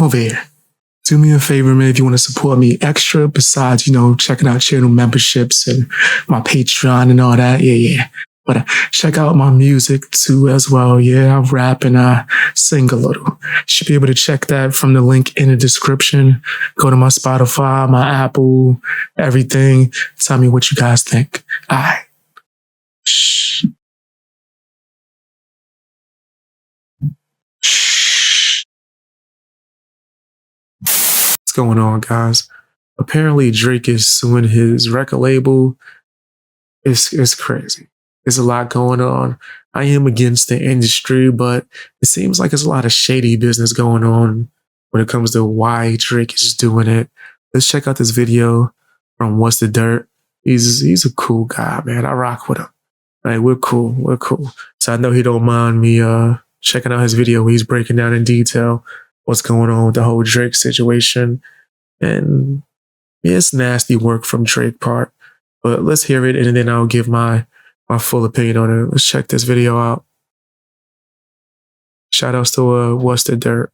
over here. Do me a favor, man, if you want to support me extra besides, checking out channel memberships and my Patreon and all that. Yeah. But check out my music too as well. Yeah, I rap and I sing a little. You should be able to check that from the link in the description. Go to my Spotify, my Apple, everything. Tell me what you guys think. All right. Shh. What's going on, guys? Apparently Drake is suing his record label. It's crazy. There's a lot going on. I am against the industry, but it seems like there's a lot of shady business going on when it comes to why Drake is doing it. Let's check out this video from What's the Dirt. He's a cool guy, man. I rock with him. Like, we're cool. So I know he don't mind me checking out his video where he's breaking down in detail what's going on with the whole Drake situation. And yeah, it's nasty work from Drake part. But let's hear it, and then I'll give my full opinion on it. Let's check this video out. Shout outs to What's the Dirt.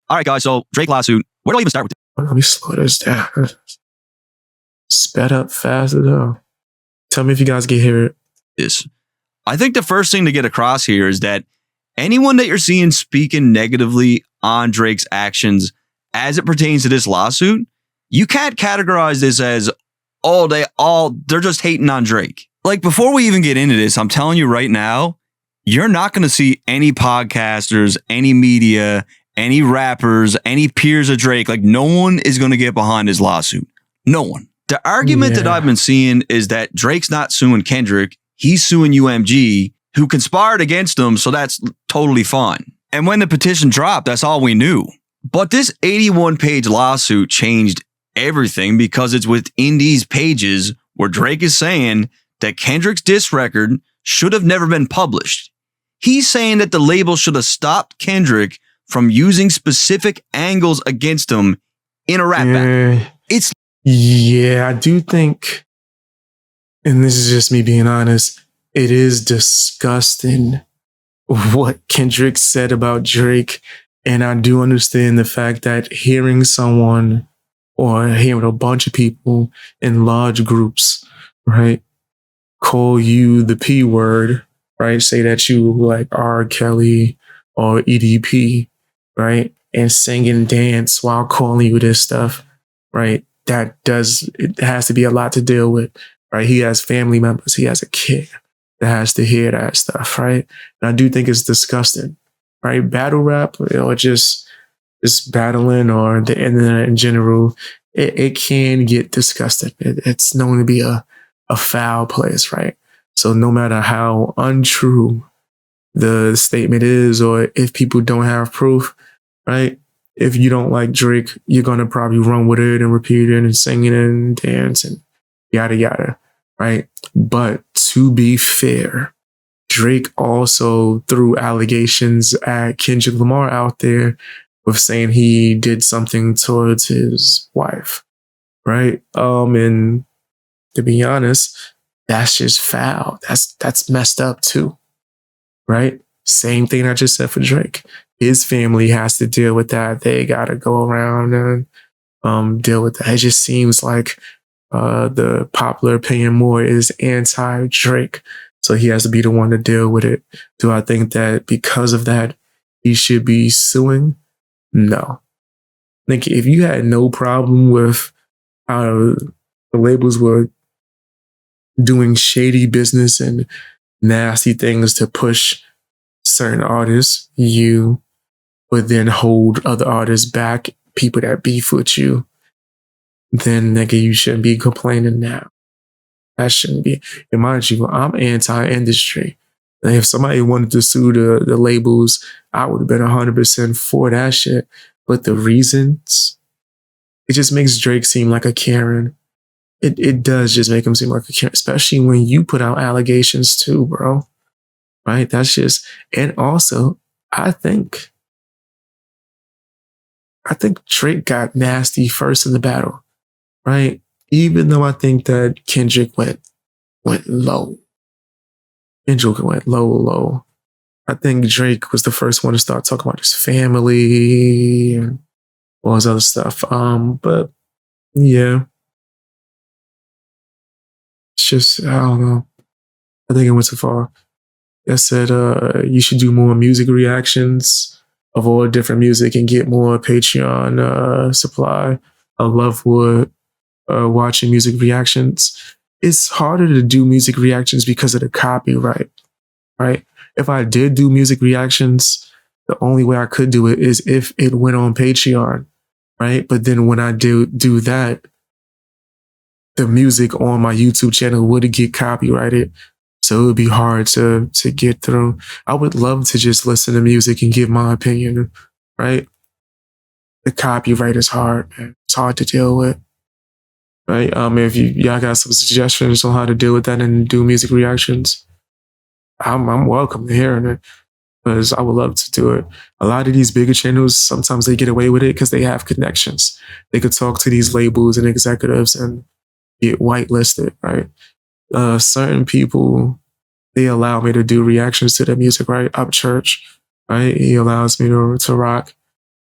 All right, guys. So Drake lawsuit. Where do I even start with this? Let me slow this down. Sped up fast as hell. Tell me if you guys can hear it. I think the first thing to get across here is that anyone that you're seeing speaking negatively on Drake's actions as it pertains to this lawsuit, you can't categorize this as, they're just hating on Drake. Like, before we even get into this, I'm telling you right now, you're not going to see any podcasters, any media, any rappers, any peers of Drake. Like, no one is going to get behind his lawsuit. No one. The argument that I've been seeing is that Drake's not suing Kendrick. He's suing UMG, who conspired against him. So that's totally fine. And when the petition dropped, that's all we knew. But this 81-page lawsuit changed everything because it's within these pages where Drake is saying that Kendrick's diss record should have never been published. He's saying that the label should have stopped Kendrick from using specific angles against him in a rap battle. I do think, and this is just me being honest, it is disgusting what Kendrick said about Drake. And I do understand the fact that hearing someone or hearing a bunch of people in large groups, right, call you the P word, right? Say that you like R. Kelly or EDP, right? And sing and dance while calling you this stuff, right? It has to be a lot to deal with, right? He has family members. He has a kid that has to hear that stuff, right? And I do think it's disgusting, right? Battle rap or just battling or the internet in general, it can get disgusting. It's known to be a foul place, right? So no matter how untrue the statement is, or if people don't have proof, right? If you don't like Drake, you're going to probably run with it and repeat it and sing it and dance and yada, yada, right? But to be fair, Drake also threw allegations at Kendrick Lamar out there with saying he did something towards his wife, right? And to be honest, that's just foul. That's messed up too, right? Same thing I just said for Drake. His family has to deal with that. They got to go around and deal with that. It just seems like the popular opinion more is anti-Drake. So he has to be the one to deal with it. Do I think that because of that, he should be suing? No. I think if you had no problem with how the labels were doing shady business and nasty things to push certain artists, you would then hold other artists back, people that beef with you, then nigga, you shouldn't be complaining now. That shouldn't be. And mind you, I'm anti-industry. And if somebody wanted to sue the labels, I would have been 100% for that shit. But the reasons, it just makes Drake seem like a Karen. It does just make him seem like a Karen, especially when you put out allegations too, bro. Right? That's just, and also, I think Drake got nasty first in the battle, right? Even though I think that Kendrick went low. Kendrick went low. I think Drake was the first one to start talking about his family and all his other stuff. But yeah, it's just I don't know. I think it went too far. I said you should do more music reactions of all different music and get more Patreon supply. I love watching music reactions. It's harder to do music reactions because of the copyright, right? If I did do music reactions, the only way I could do it is if it went on Patreon, right? But then when I do that, the music on my YouTube channel would get copyrighted. So it would be hard to get through. I would love to just listen to music and give my opinion, right? The copyright is hard, man. It's hard to deal with, right? If y'all got some suggestions on how to deal with that and do music reactions, I'm welcome to hearing it because I would love to do it. A lot of these bigger channels, sometimes they get away with it because they have connections. They could talk to these labels and executives and get whitelisted, right? Certain people, they allow me to do reactions to their music, right? Upchurch, right? He allows me to rock.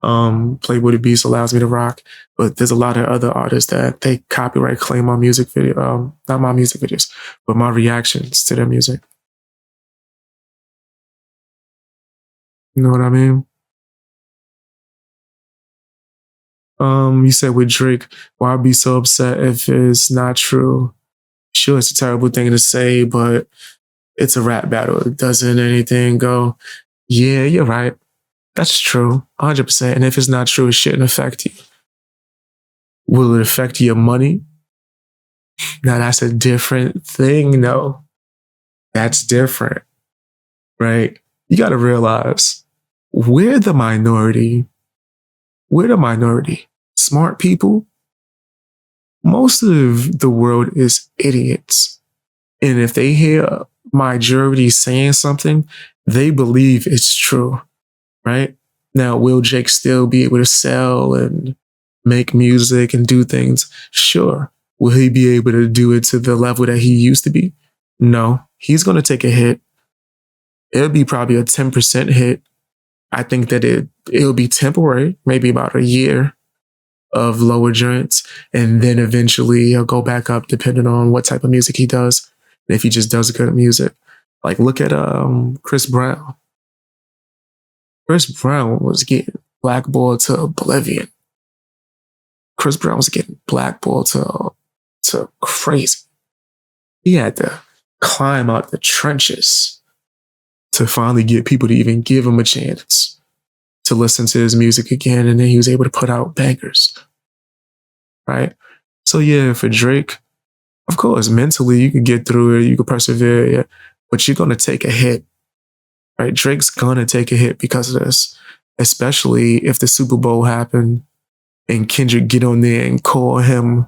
Playboy the Beast allows me to rock. But there's a lot of other artists that they copyright claim my music video, not my music videos, but my reactions to their music. You know what I mean? You said with Drake, why be so upset if it's not true? Sure, it's a terrible thing to say, but it's a rap battle. Doesn't anything go, yeah, you're right. That's true, 100%. And if it's not true, it shouldn't affect you. Will it affect your money? Now, that's a different thing, no. That's different, right? You got to realize we're the minority. We're the minority. Smart people, most of the world is idiots. And if they hear majority saying something, they believe it's true, right? Now, will Jake still be able to sell and make music and do things? Sure. Will he be able to do it to the level that he used to be? No. He's going to take a hit. It'll be probably a 10% hit. I think that it'll be temporary, maybe about a year of lower joints, and then eventually he'll go back up depending on what type of music he does. And if he just does good music. Like look at Chris Brown. Chris Brown was getting blackballed to oblivion. Chris Brown was getting blackballed to crazy. He had to climb out the trenches to finally get people to even give him a chance to listen to his music again, and then he was able to put out bangers, right? So yeah, for Drake, of course, mentally you could get through it, you could persevere, yeah, but you're gonna take a hit, right? Drake's gonna take a hit because of this, especially if the Super Bowl happened and Kendrick get on there and call him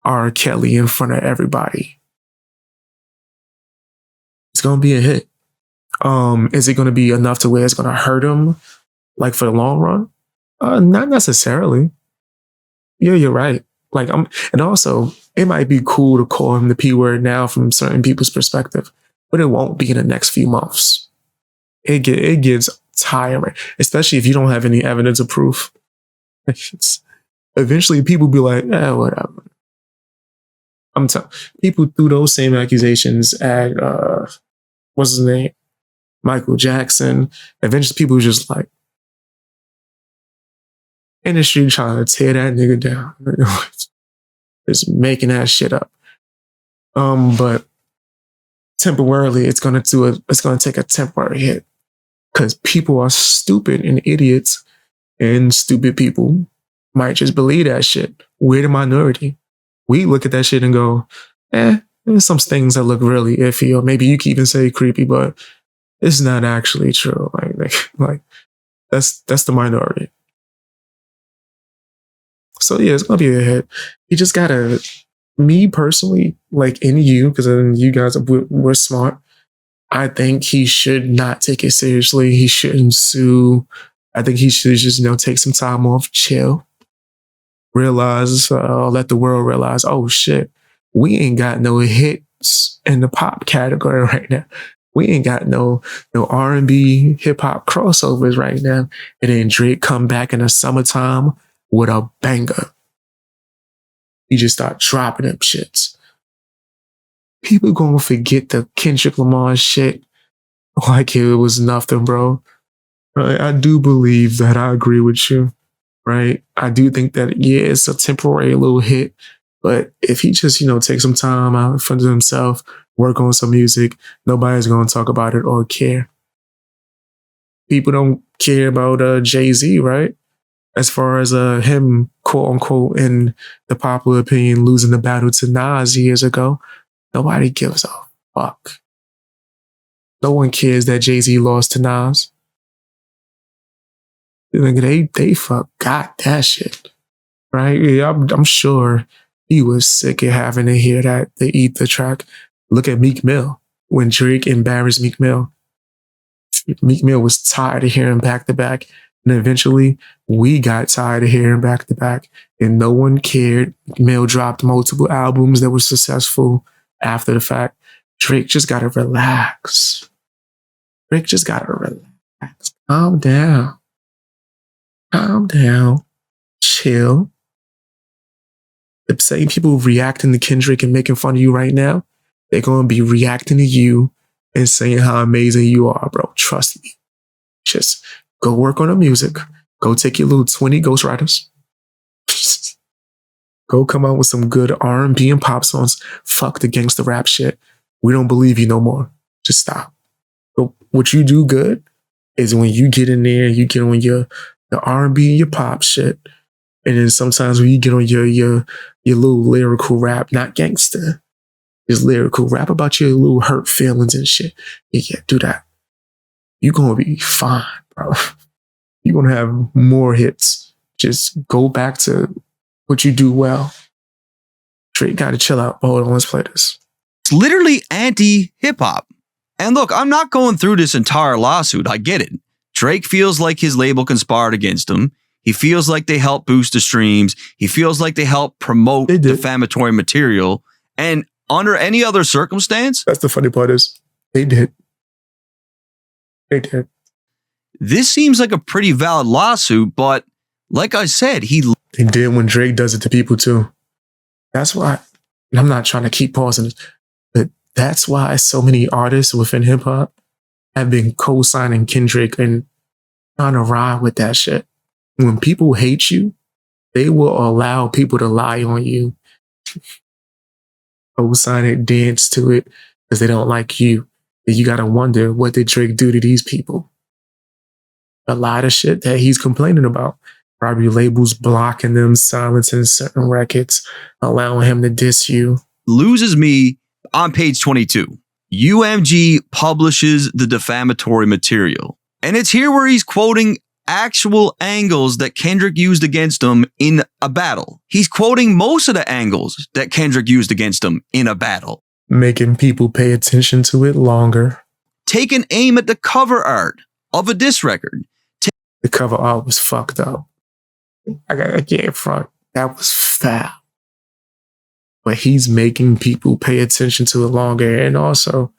R. Kelly in front of everybody. It's gonna be a hit. Is it gonna be enough to where it's gonna hurt him? Like for the long run? Not necessarily. Yeah, you're right. Like and also it might be cool to call him the P word now from certain people's perspective, but it won't be in the next few months. It gets tiring, especially if you don't have any evidence of proof. Eventually people be like, whatever. I'm telling people threw those same accusations at what's his name? Michael Jackson. Eventually people were just like, industry trying to tear that nigga down. Just making that shit up. But temporarily it's gonna take a temporary hit. Because people are stupid and idiots, and stupid people might just believe that shit. We're the minority. We look at that shit and go, there's some things that look really iffy, or maybe you can even say creepy, but it's not actually true. Like that's the minority. So yeah, it's gonna be a hit. You just gotta, me personally, like in you, because you guys we're smart. I think he should not take it seriously. He shouldn't sue. I think he should just take some time off, chill, realize, let the world realize, oh shit, we ain't got no hits in the pop category right now. We ain't got no R&B hip hop crossovers right now. And then Drake come back in the summertime with a banger. He just start dropping them shits. People gonna forget the Kendrick Lamar shit like it was nothing, bro. Right? I do believe that. I agree with you, right? I do think that, yeah, it's a temporary little hit, but if he just, take some time out in front of himself, work on some music, nobody's gonna talk about it or care. People don't care about Jay-Z, right? As far as him, quote unquote, in the popular opinion, losing the battle to Nas years ago, nobody gives a fuck. No one cares that Jay-Z lost to Nas. They forgot that shit, right? Yeah, I'm sure he was sick of having to hear that, the Ether track. Look at Meek Mill. When Drake embarrassed Meek Mill was tired of hearing back to back. And eventually, we got tired of hearing back to back, and no one cared. Mill dropped multiple albums that were successful after the fact. Drake just gotta relax. Drake just gotta relax. Calm down. Calm down. Chill. The same people reacting to Kendrick and making fun of you right now, they're gonna be reacting to you and saying how amazing you are, bro. Trust me. Just go work on the music. Go take your little 20 ghostwriters. Go come out with some good R&B and pop songs. Fuck the gangster rap shit. We don't believe you no more. Just stop. But what you do good is when you get in there, you get on the R&B and your pop shit. And then sometimes when you get on your little lyrical rap, not gangster, just lyrical rap about your little hurt feelings and shit. Yeah, do that. You're going to be fine, bro. You're going to have more hits. Just go back to what you do well. Drake got to chill out. Hold on, let's play this. It's literally anti-hip hop. And look, I'm not going through this entire lawsuit. I get it. Drake feels like his label conspired against him. He feels like they help boost the streams. He feels like they help promote defamatory material. And under any other circumstance, that's the funny part is they did. They did. This seems like a pretty valid lawsuit, but like I said, they did when Drake does it to people too. That's why, and I'm not trying to keep pausing this, but that's why so many artists within hip hop have been co-signing Kendrick and trying to ride with that shit. When people hate you, they will allow people to lie on you. Co-sign it, dance to it, because they don't like you. And you gotta wonder, what did Drake do to these people? A lot of shit that he's complaining about. Probably labels blocking them, silencing certain records, allowing him to diss you. Loses me on page 22. UMG publishes the defamatory material. And it's here where he's quoting actual angles that Kendrick used against him in a battle. He's quoting most of the angles that Kendrick used against him in a battle. Making people pay attention to it longer. Taking aim at the cover art of a diss record. The cover art was fucked up. I can't front. That was foul. But he's making people pay attention to it longer. And also,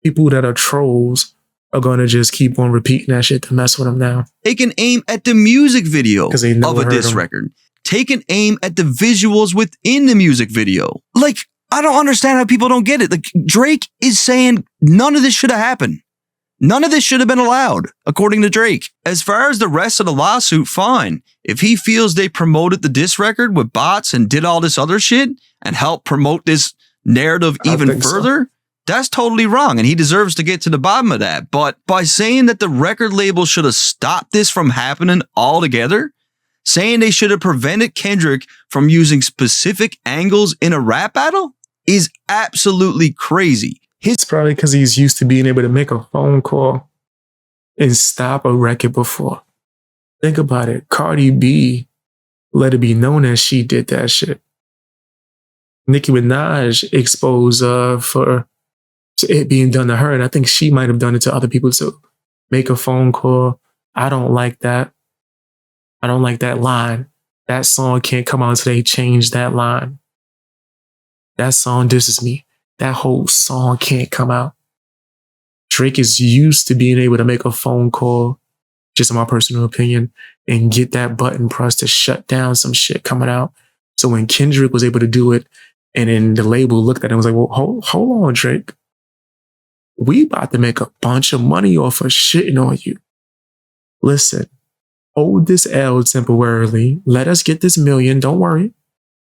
people that are trolls are going to just keep on repeating that shit to mess with him now. Taking aim at the music video of a diss record. Taking aim at the visuals within the music video. Like, I don't understand how people don't get it. Like, Drake is saying none of this should have happened. None of this should have been allowed, according to Drake. As far as the rest of the lawsuit, fine. If he feels they promoted the diss record with bots and did all this other shit and helped promote this narrative even further, that's totally wrong, and he deserves to get to the bottom of that. But by saying that the record label should have stopped this from happening altogether, saying they should have prevented Kendrick from using specific angles in a rap battle is absolutely crazy. It's probably because he's used to being able to make a phone call and stop a record before. Think about it. Cardi B let it be known that she did that shit. Nicki Minaj exposed for it being done to her, and I think she might have done it to other people too. Make a phone call. I don't like that. I don't like that line. That song can't come out until they change that line. That song disses me. That whole song can't come out. Drake is used to being able to make a phone call just my personal opinion, and get that button pressed to shut down some shit coming out. So when Kendrick was able to do it, and then the label looked at it and was like, well, hold on, Drake. We about to make a bunch of money off of shitting on you. Listen, hold this L temporarily. Let us get this million. Don't worry.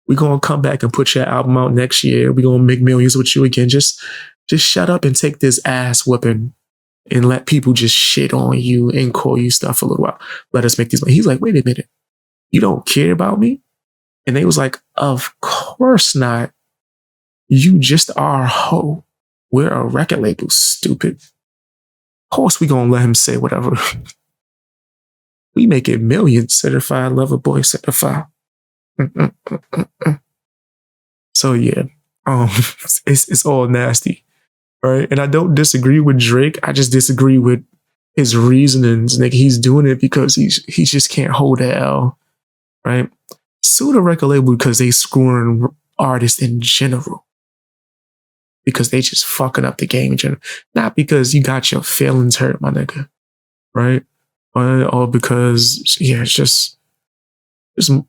We're going to come back and put your album out next year. We're going to make millions with you again. Just shut up and take this ass whipping and let people just shit on you and call you stuff for a little while. Let us make these money. He's like, wait a minute. You don't care about me? And they was like, of course not. You just are a hoe. We're a record label, stupid. Of course we gonna let him say whatever. We make it millions, certified lover boy, certified. So yeah, it's all nasty, right? And I don't disagree with Drake. I just disagree with his reasonings. Nigga, he's doing it because he just can't hold the L, right? Sue the record label because they screwing artists in general. Because they just fucking up the game in general. Not because you got your feelings hurt, my nigga. Right? Or because, yeah, it's just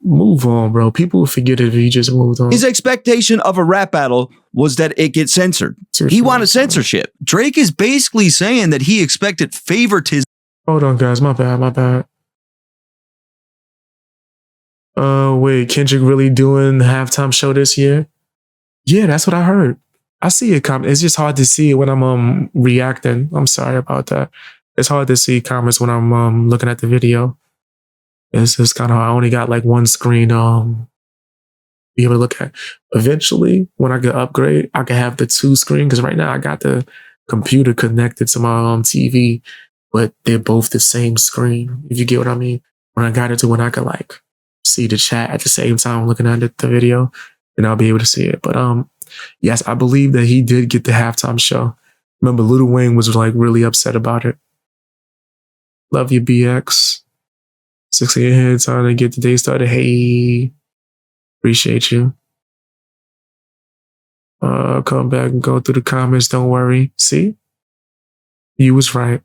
move on, bro. People will forget it if you just moved on. His expectation of a rap battle was that it gets censored. He wanted censorship. Drake is basically saying that he expected favoritism. Hold on, guys. My bad. Wait, Kendrick really doing the halftime show this year? Yeah, that's what I heard. I see it comment. It's just hard to see it when I'm reacting. I'm sorry about that. It's hard to see comments when I'm looking at the video. It's just kind of, I only got like one screen be able to look at. Eventually, when I get upgrade, I can have the two screen, because right now I got the computer connected to my TV, but they're both the same screen, if you get what I mean. When I got it to when I could like see the chat at the same time looking at the video, then I'll be able to see it. But yes, I believe that he did get the halftime show. Remember, Lil Wayne was like really upset about it. Love you, BX. 6 ahead, time to get the day started. Hey, appreciate you. Come back and go through the comments. Don't worry. See? You was right.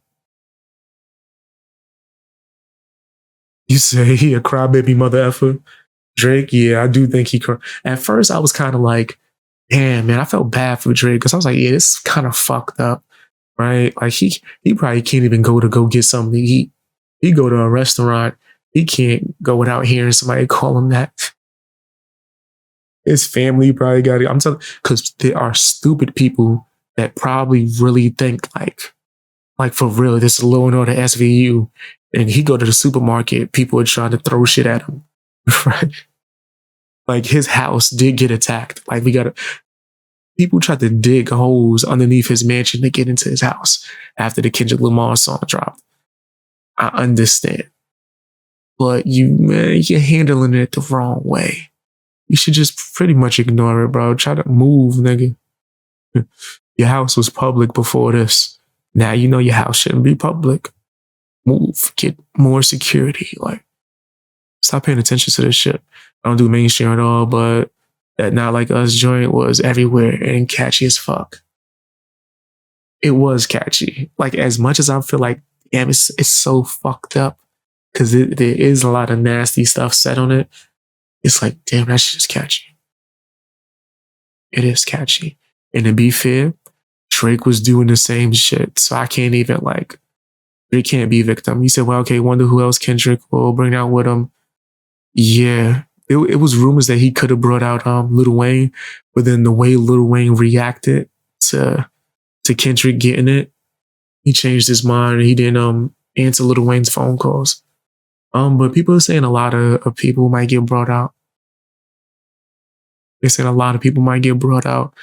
You say he a crybaby mother effer. Drake, yeah, I do think he cried. At first, I was kind of like, damn, man, I felt bad for Drake because I was like, yeah, this is kind of fucked up, right? Like he probably can't even go get something to eat. He go to a restaurant, he can't go without hearing somebody call him that. His family probably got it. I'm telling, because there are stupid people that probably really think like for real, this is Law and Order SVU, and he go to the supermarket, people are trying to throw shit at him, right? Like his house did get attacked. Like people tried to dig holes underneath his mansion to get into his house after the Kendrick Lamar song dropped. I understand. But you're handling it the wrong way. You should just pretty much ignore it, bro. Try to move, nigga. Your house was public before this. Now you know your house shouldn't be public. Move. Get more security. Like, stop paying attention to this shit. I don't do mainstream at all, but that Not Like Us joint was everywhere and catchy as fuck. It was catchy. Like, as much as I feel like, damn, it's so fucked up because there is a lot of nasty stuff said on it. It's like, damn, that shit is catchy. It is catchy. And to be fair, Drake was doing the same shit. So I can't even Drake can't be victim. You said, well, okay, wonder who else Kendrick will bring out with him. Yeah. It was rumors that he could have brought out Lil Wayne, but then the way Lil Wayne reacted to Kendrick getting it, he changed his mind. He didn't answer Lil Wayne's phone calls. But people are saying a lot of people might get brought out. They're saying a lot of people might get brought out.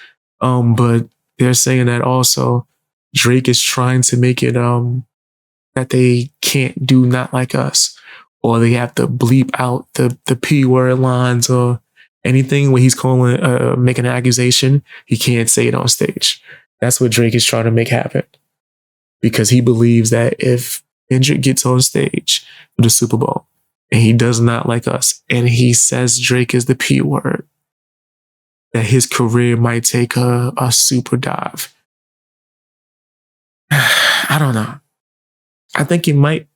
But they're saying that also Drake is trying to make it that they can't do Not Like Us, or they have to bleep out the P word lines or anything when he's making an accusation. He can't say it on stage. That's what Drake is trying to make happen, because he believes that if Kendrick gets on stage for the Super Bowl and he does Not Like Us and he says Drake is the P word, that his career might take a super dive. I don't know. I think it might.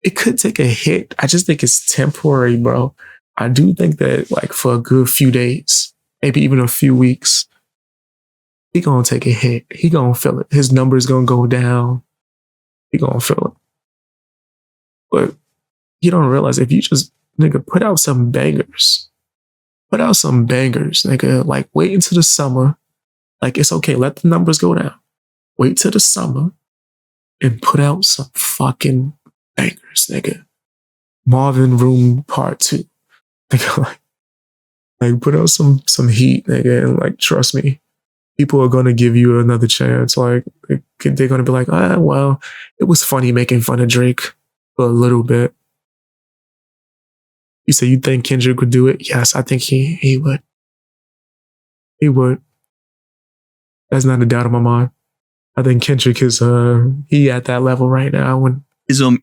it could take a hit. I just think it's temporary, bro. I do think that like for a good few days, maybe even a few weeks, he gonna take a hit. He gonna feel it. His numbers gonna go down. He gonna feel it. But you don't realize if you just nigga put out some bangers, nigga. Like wait until the summer. Like it's okay. Let the numbers go down. Wait till the summer and put out some fucking bangers, nigga. Marvin Room Part 2. Nigga, like put out some heat, nigga, and like trust me, people are gonna give you another chance. Like they're gonna be like, well, it was funny making fun of Drake for a little bit. You say you think Kendrick would do it? Yes, I think he would. He would. That's not a doubt in my mind. I think Kendrick is he at that level right now when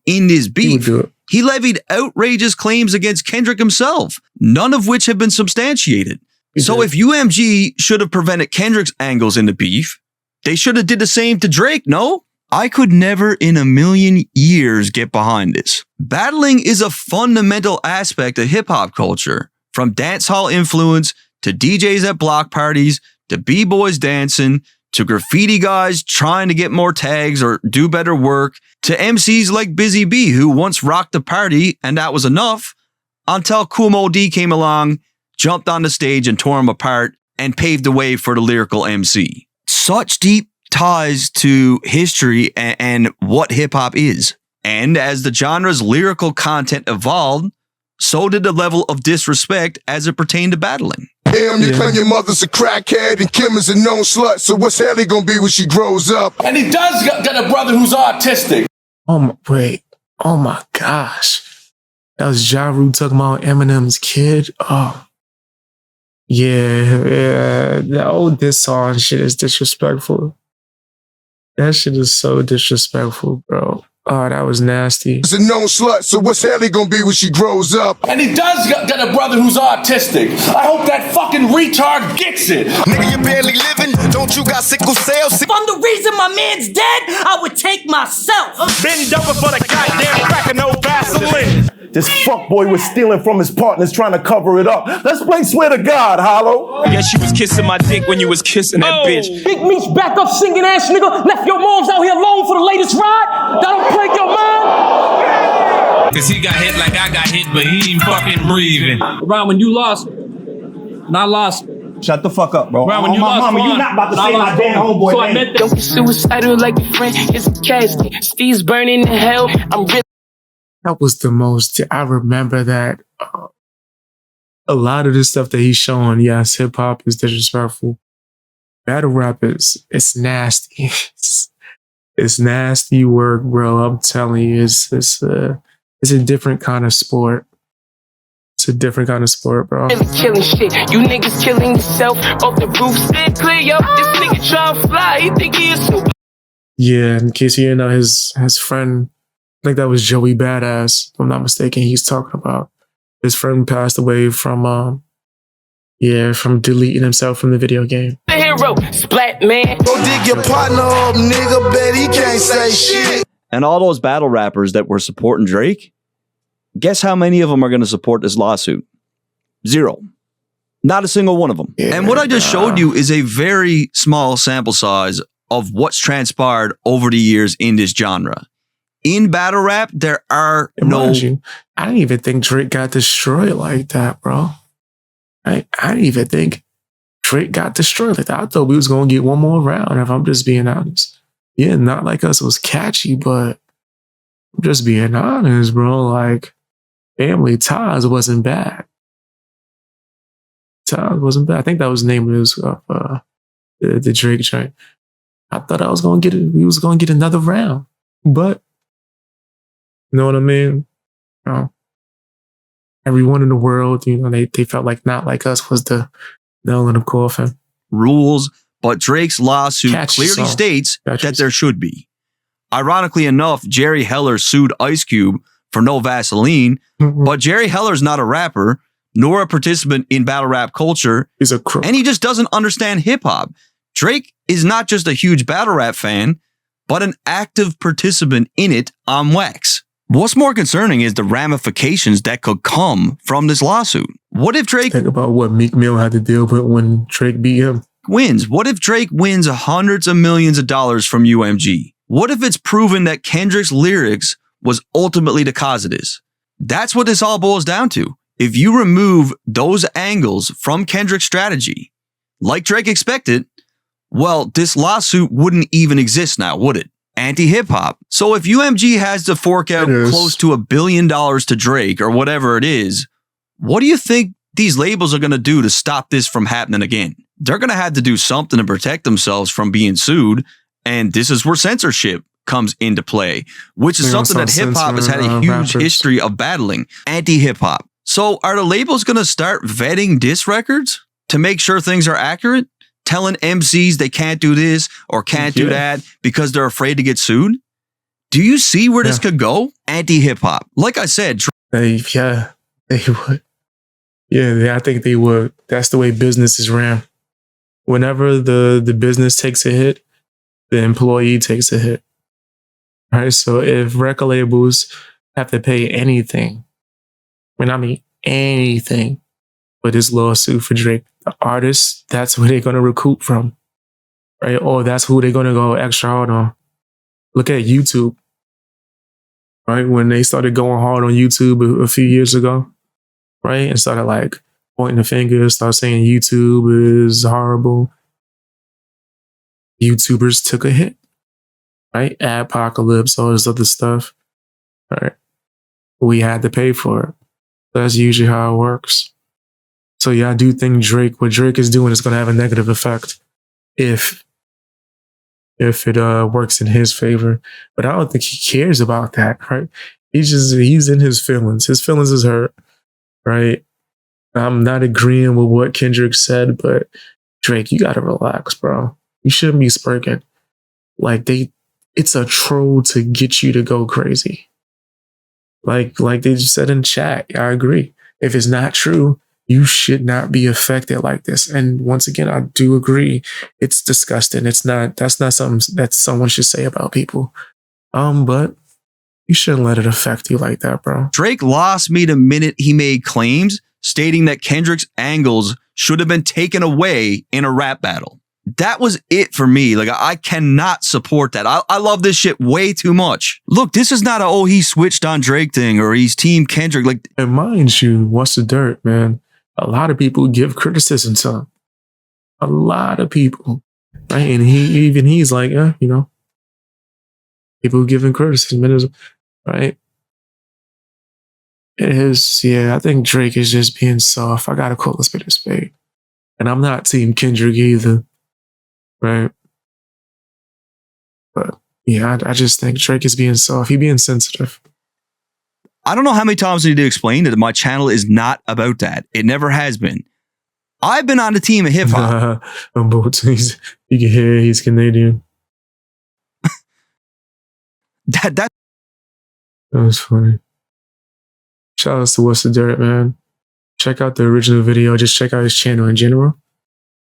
in his beef. He would do it. He levied outrageous claims against Kendrick himself, none of which have been substantiated. So if UMG should have prevented Kendrick's angles in the beef, they should have did the same to Drake, no? I could never in a million years get behind this. Battling is a fundamental aspect of hip-hop culture, from dancehall influence to DJs at block parties to b-boys dancing to graffiti guys trying to get more tags or do better work, to MCs like Busy B, who once rocked the party and that was enough, until Kool Moe Dee came along, jumped on the stage and tore him apart and paved the way for the lyrical MC. Such deep ties to history and what hip-hop is. And as the genre's lyrical content evolved, so did the level of disrespect as it pertained to battling. Damn, you claim your mother's a crackhead and Kim is a known slut, so what's Haley gonna be when she grows up? And he does got a brother who's autistic. Oh my gosh. That was Ja Rule talking about Eminem's kid. Oh. Yeah. That old diss song shit is disrespectful. That shit is so disrespectful, bro. Oh, that was nasty. It's a known slut, so what's Haley gonna be when she grows up? And he does got a brother who's autistic. I hope that fucking retard gets it. Nigga, you barely living. Don't you got sickle cell? If I'm the reason my man's dead, I would take myself. Bend over for the goddamn crack and no Vaseline. This fuckboy was stealing from his partners trying to cover it up. Let's play Swear to God, Hollow. I guess you was kissing my dick when you was kissing that bitch. Big Meech back up singing ass nigga. Left your moms out here alone for the latest ride. That don't break your mind. Cause he got hit like I got hit, but he ain't fucking breathing. Ron, when you lost, and I lost. Shut the fuck up, bro. Ron, when you my lost, mama, you not about to say my damn homeboy so name. I meant that. Don't be suicidal like your friend. It's a casket. Steve's burning in hell. I'm really. That was the most, I remember that. A lot of the stuff that he's showing, yes, hip hop is disrespectful. Battle rap it's nasty. It's nasty work, bro. I'm telling you, it's a different kind of sport. It's a different kind of sport, bro. Really killing shit. You niggas killing yourself off the roof. Stay clear, yo. This nigga trying to fly. He think he is super. Yeah, in case you didn't know, his friend, I think that was Joey Badass, if I'm not mistaken, he's talking about. His friend passed away from deleting himself from the video game. The hero, Splat Man. Go dig your partner up, nigga, bet he can't say shit. And all those battle rappers that were supporting Drake, guess how many of them are going to support this lawsuit? 0. Not a single one of them. Yeah, and what I just showed you is a very small sample size of what's transpired over the years in this genre. In battle rap, there are I didn't even think Drake got destroyed like that, bro. I didn't even think Drake got destroyed like that. I thought we was going to get one more round, if I'm just being honest. Yeah, Not Like Us was catchy, but I'm just being honest, bro. Like, Family Ties wasn't bad. Ties wasn't bad. I think that was the name of his, the Drake joint. I thought we was going to get another round, but you know what I mean? You know, everyone in the world, you know, they felt like Not Like Us was the nail in the coffin. Rules, but Drake's lawsuit clearly states that there should be. Ironically enough, Jerry Heller sued Ice Cube for No Vaseline, but Jerry Heller's not a rapper, nor a participant in battle rap culture. He's a crook. And he just doesn't understand hip hop. Drake is not just a huge battle rap fan, but an active participant in it on wax. What's more concerning is the ramifications that could come from this lawsuit. What if Drake Think about what Meek Mill had to deal with when Drake beat him. wins? What if Drake wins hundreds of millions of dollars from UMG? What if it's proven that Kendrick's lyrics was ultimately the cause of this? That's what this all boils down to. If you remove those angles from Kendrick's strategy, like Drake expected, well, this lawsuit wouldn't even exist now, would it? Anti-hip-hop. So if UMG has to fork out close to $1 billion to Drake or whatever it is, what do you think these labels are going to do to stop this from happening again? They're going to have to do something to protect themselves from being sued. And this is where censorship comes into play, which is something that hip-hop has had a huge history of battling. Anti-hip-hop. So are the labels going to start vetting diss records to make sure things are accurate? Telling MCs they can't do this or can't do that because they're afraid to get sued? Do you see where this could go? Anti-hip-hop. Like I said, They would. Yeah, I think they would. That's the way business is ran. Whenever the business takes a hit, the employee takes a hit. Right? So if record labels have to pay anything, I mean anything, for this lawsuit for Drake, the artists, that's where they're going to recoup from. Right? Or that's who they're going to go extra hard on. Look at YouTube. Right? When they started going hard on YouTube a few years ago, right? And started like pointing the finger, started saying YouTube is horrible. YouTubers took a hit, right? Adpocalypse, all this other stuff, right? We had to pay for it. That's usually how it works. So yeah, I do think what Drake is doing is going to have a negative effect if it works in his favor. But I don't think he cares about that, right? He's in his feelings. His feelings is hurt, right? I'm not agreeing with what Kendrick said, but Drake, you gotta relax, bro. You shouldn't be spurking. Like it's a troll to get you to go crazy. Like they just said in chat, I agree. If it's not true, you should not be affected like this. And once again, I do agree. It's disgusting. That's not something that someone should say about people. But you shouldn't let it affect you like that, bro. Drake lost me the minute he made claims stating that Kendrick's angles should have been taken away in a rap battle. That was it for me. Like, I cannot support that. I love this shit way too much. Look, this is not he switched on Drake thing or he's team Kendrick. Like, and mind you, what's the dirt, man? A lot of people give criticism to him. A lot of people, right? And he's like, people giving criticism, right? It is, I think Drake is just being soft. I gotta call a spade a spade. And I'm not team Kendrick either, right? But yeah, I just think Drake is being soft. He being sensitive. I don't know how many times I need to explain that my channel is not about that. It never has been. I've been on the team of hip hop. On both teams. You can hear he's Canadian. That was funny. Shout out to What's the Dirt, man. Check out the original video. Just check out his channel in general.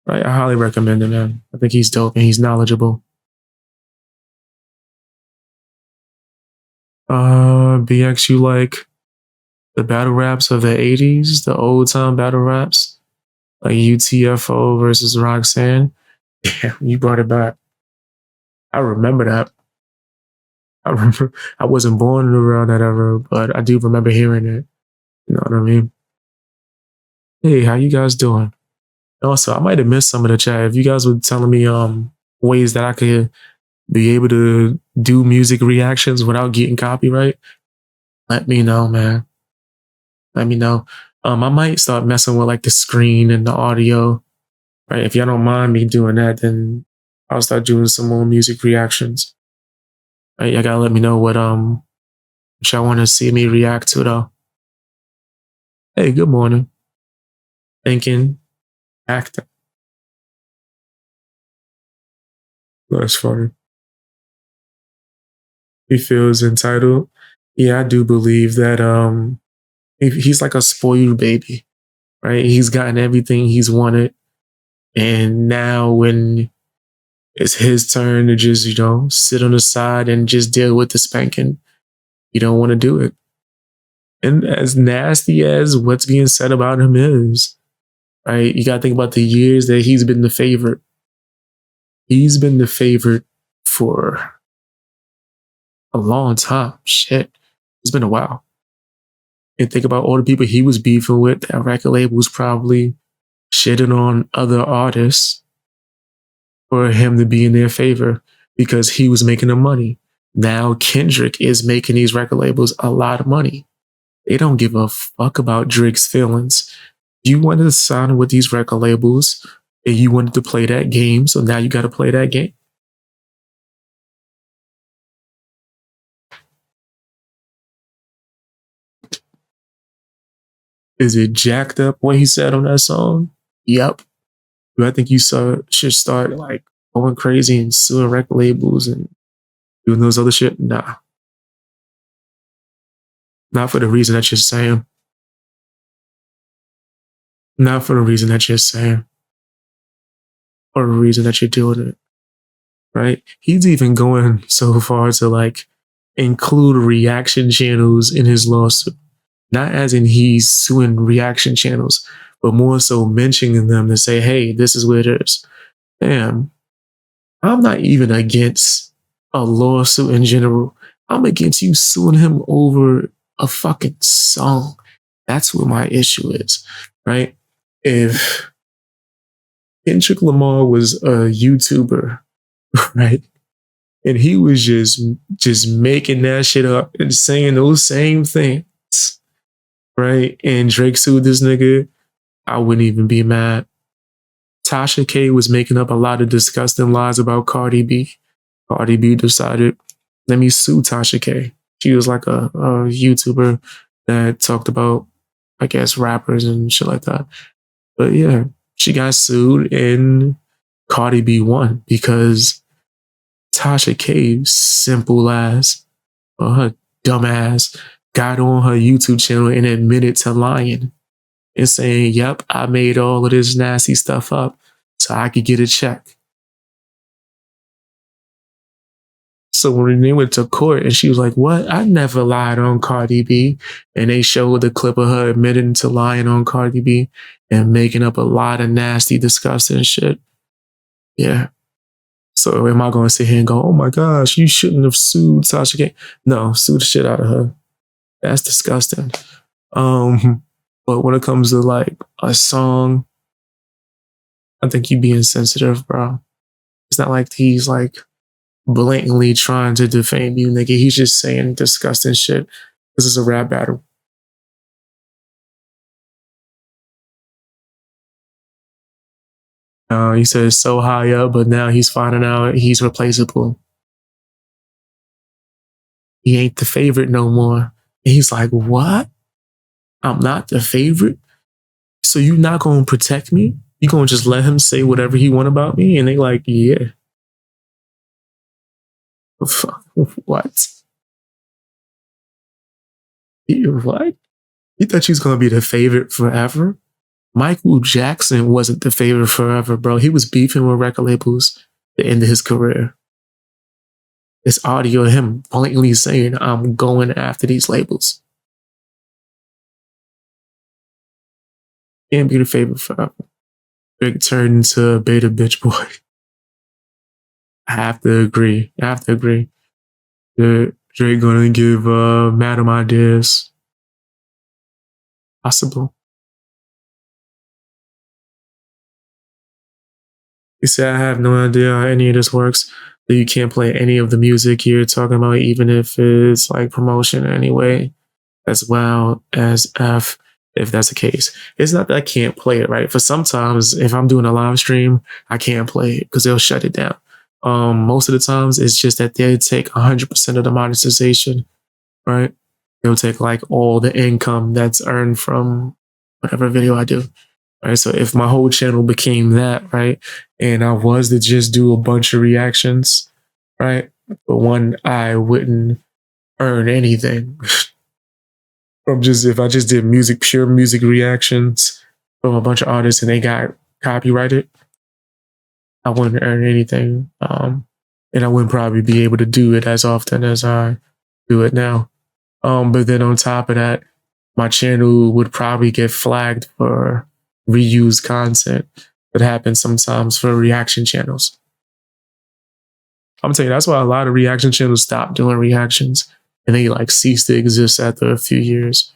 Right? I highly recommend it, man. I think he's dope and he's knowledgeable. BX, you like the battle raps of the 80s, the old time battle raps? Like UTFO versus Roxanne? Yeah, you brought it back. I remember that. I remember I wasn't born around that era, but I do remember hearing it. You know what I mean? Hey, how you guys doing? Also, I might have missed some of the chat. If you guys were telling me ways that I could be able to do music reactions without getting copyright, let me know, man. Let me know. I might start messing with like the screen and the audio. Right? If y'all don't mind me doing that, then I'll start doing some more music reactions. Right? Y'all gotta let me know what y'all want to see me react to though. Hey, good morning. Thinking, acting. That's funny. He feels entitled. Yeah, I do believe that he's like a spoiled baby, right? He's gotten everything he's wanted. And now when it's his turn to just, sit on the side and just deal with the spanking, He don't want to do it. And as nasty as what's being said about him is, right? You got to think about the years that he's been the favorite. He's been the favorite for a long time. Shit. It's been a while. And think about all the people he was beefing with. That record label was probably shitting on other artists for him to be in their favor because he was making them money. Now Kendrick is making these record labels a lot of money. They don't give a fuck about Drake's feelings. You wanted to sign with these record labels and you wanted to play that game, so now you got to play that game. Is it jacked up what he said on that song? Yep. Do I think you should start like going crazy and suing record labels and doing those other shit? Nah. Not for the reason that you're saying. Not for the reason that you're saying. Or the reason that you're doing it. Right? He's even going so far to like include reaction channels in his lawsuit. Not as in he's suing reaction channels, but more so mentioning them to say, hey, this is what it is. Damn. I'm not even against a lawsuit in general. I'm against you suing him over a fucking song. That's what my issue is, right? If Kendrick Lamar was a YouTuber, right? And he was just making that shit up and saying those same things, right? And Drake sued this nigga, I wouldn't even be mad. Tasha K was making up a lot of disgusting lies about Cardi B. Cardi B decided, let me sue Tasha K. She was like a YouTuber that talked about, I guess, rappers and shit like that. But yeah, she got sued and Cardi B won because Tasha K, simple ass, or her dumb ass, got on her YouTube channel and admitted to lying and saying, yep, I made all of this nasty stuff up so I could get a check. So when they went to court and she was like, what? I never lied on Cardi B. And they showed the clip of her admitting to lying on Cardi B and making up a lot of nasty, disgusting shit. Yeah. So am I going to sit here and go, oh my gosh, you shouldn't have sued Tasha K? No, sue the shit out of her. That's disgusting. But when it comes to like a song, I think you being sensitive, bro. It's not like he's like blatantly trying to defame you, nigga. He's just saying disgusting shit. This is a rap battle. He says so high up, but now he's finding out he's replaceable. He ain't the favorite no more. And he's like, what? I'm not the favorite? So you not going to protect me? You going to just let him say whatever he want about me? And they like, yeah. What? What? You thought you was going to be the favorite forever? Michael Jackson wasn't the favorite forever, bro. He was beefing with record labels at the end of his career. It's audio of him blatantly saying, I'm going after these labels. Can't be the favorite forever. Drake turned into a beta bitch boy. I have to agree. Drake gonna give Madam ideas. Possible. You say, I have no idea how any of this works. That you can't play any of the music you're talking about, even if it's like promotion anyway, as well as if that's the case. It's not that I can't play it, right? For sometimes, if I'm doing a live stream, I can't play it because they'll shut it down. Most of the times, it's just that they take 100% of the monetization, right? They'll take like all the income that's earned from whatever video I do. Right. So if my whole channel became that, right, and I was to just do a bunch of reactions, right, but one, I wouldn't earn anything from if I just did pure music reactions from a bunch of artists and they got copyrighted, I wouldn't earn anything. And I wouldn't probably be able to do it as often as I do it now. But then on top of that, my channel would probably get flagged for reused content. That happens sometimes for reaction channels. I'm telling you, that's why a lot of reaction channels stop doing reactions and they like cease to exist after a few years.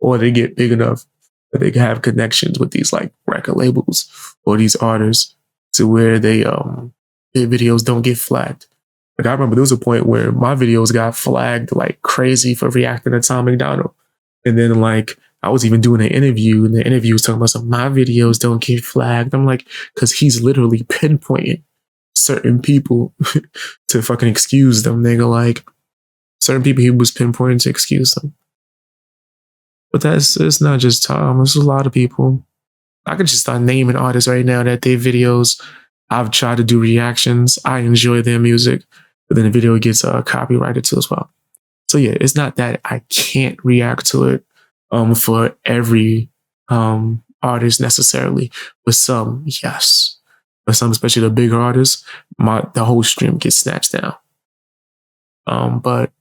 Or they get big enough that they can have connections with these like record labels or these artists to where their videos don't get flagged. Like I remember there was a point where my videos got flagged like crazy for reacting to Tom McDonald. And then like I was even doing an interview and the interview was talking about some my videos don't get flagged. I'm like, because he's literally pinpointing certain people to fucking excuse them. Nigga, like certain people he was pinpointing to excuse them. But it's not just Tom, it's a lot of people. I could just start naming artists right now that their videos, I've tried to do reactions. I enjoy their music, but then the video gets copyrighted too as well. So yeah, it's not that I can't react to it for every artist necessarily, but some, yes. But some, especially the bigger artists, the whole stream gets snatched down. But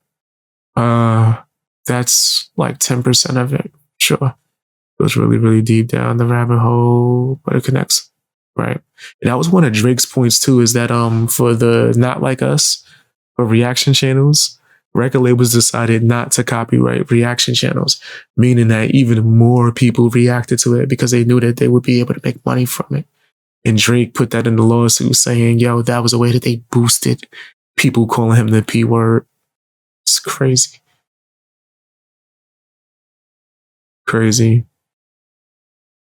that's like 10% of it. Sure. It goes really, really deep down the rabbit hole, but it connects. Right. And that was one of Drake's points too, is that for the Not Like Us, for reaction channels, record labels decided not to copyright reaction channels, meaning that even more people reacted to it because they knew that they would be able to make money from it. And Drake put that in the lawsuit saying, yo, that was a way that they boosted people calling him the P word. It's crazy. Crazy.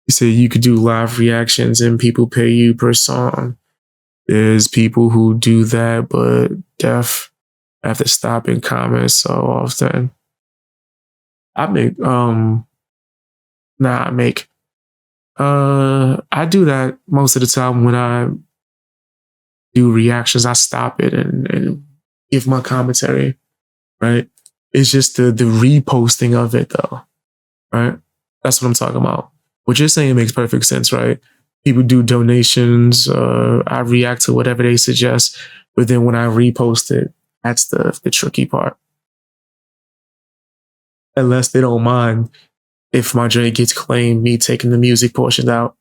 You say you could do live reactions and people pay you per song. There's people who do that, but deaf have to stop in comments so often. I do that most of the time when I do reactions. I stop it and give my commentary, right? It's just the reposting of it though, right? That's what I'm talking about. What you're saying makes perfect sense, right? People do donations, I react to whatever they suggest, but then when I repost it, that's the tricky part. Unless they don't mind if my joint gets claimed, me taking the music portion out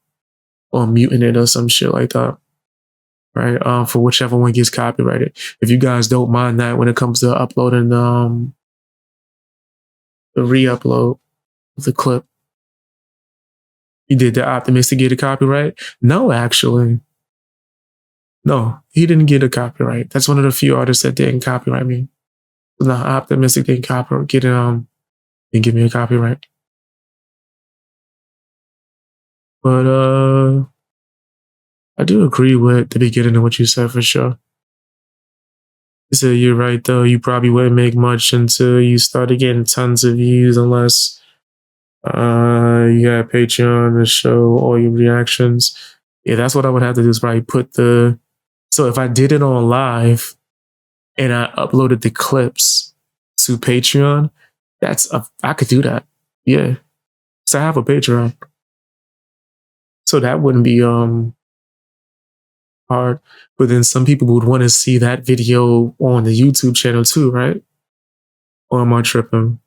or muting it or some shit like that, right? For whichever one gets copyrighted. If you guys don't mind that when it comes to uploading the re-upload of the clip, he did the Optimist to get a copyright? No, actually. No, he didn't get a copyright. That's one of the few artists that didn't copyright me. No, Optimistic didn't didn't give me a copyright. But I do agree with the beginning of what you said for sure. You said you're right though. You probably wouldn't make much until you started getting tons of views, unless you got Patreon to show all your reactions. Yeah, that's what I would have to do, is probably so if I did it on live and I uploaded the clips to Patreon, I could do that. Yeah. So I have a Patreon. So that wouldn't be hard. But then some people would want to see that video on the YouTube channel too, right? Or am I tripping?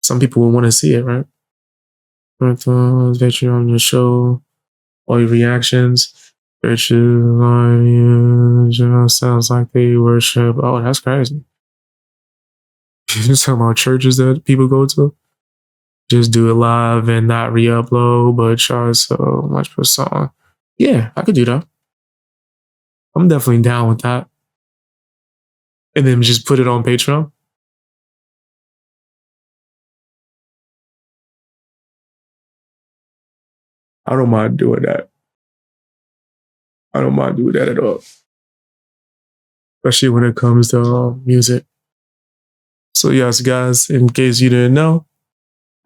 Some people would want to see it, right? Patreon, your show, all your reactions. Sounds like they worship. Oh, that's crazy. You're talking about churches that people go to? Just do it live and not re-upload, but charge so much per song. Yeah, I could do that. I'm definitely down with that. And then just put it on Patreon. I don't mind doing that. I don't mind doing that at all. Especially when it comes to music. So yes, guys, in case you didn't know,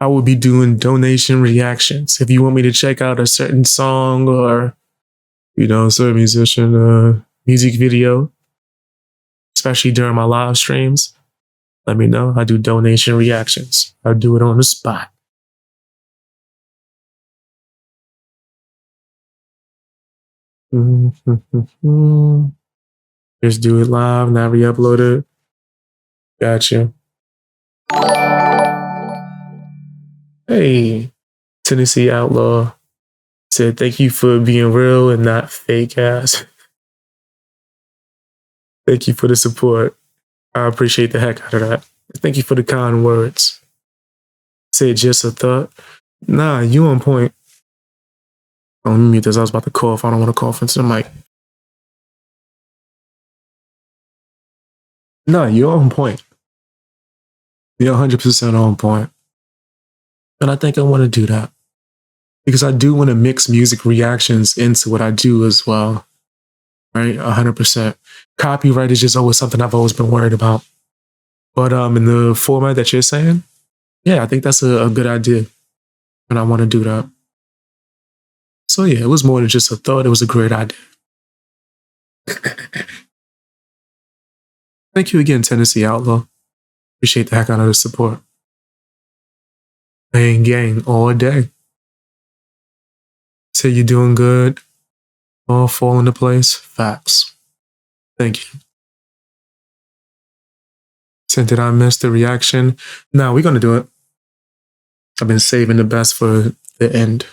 I will be doing donation reactions. If you want me to check out a certain song or, a certain musician, music video, especially during my live streams, let me know. I do donation reactions. I'll do it on the spot. Just do it live, not re-upload it. Gotcha. Hey, Tennessee Outlaw said, thank you for being real and not fake ass. Thank you for the support. I appreciate the heck out of that. Thank you for the kind words. Said just a thought. Nah, you on point. Oh, let me mute this. I was about to cough. I don't want to cough into the mic. No, you're on point. You're 100% on point. And I think I want to do that. Because I do want to mix music reactions into what I do as well. Right? 100%. Copyright is just always something I've always been worried about. But in the format that you're saying, yeah, I think that's a good idea. And I want to do that. So yeah, it was more than just a thought. It was a great idea. Thank you again, Tennessee Outlaw. Appreciate the heck out of the support. Playing gang all day. Say you're doing good. All fall into place. Facts. Thank you. Said, did I miss the reaction? No, we're going to do it. I've been saving the best for the end.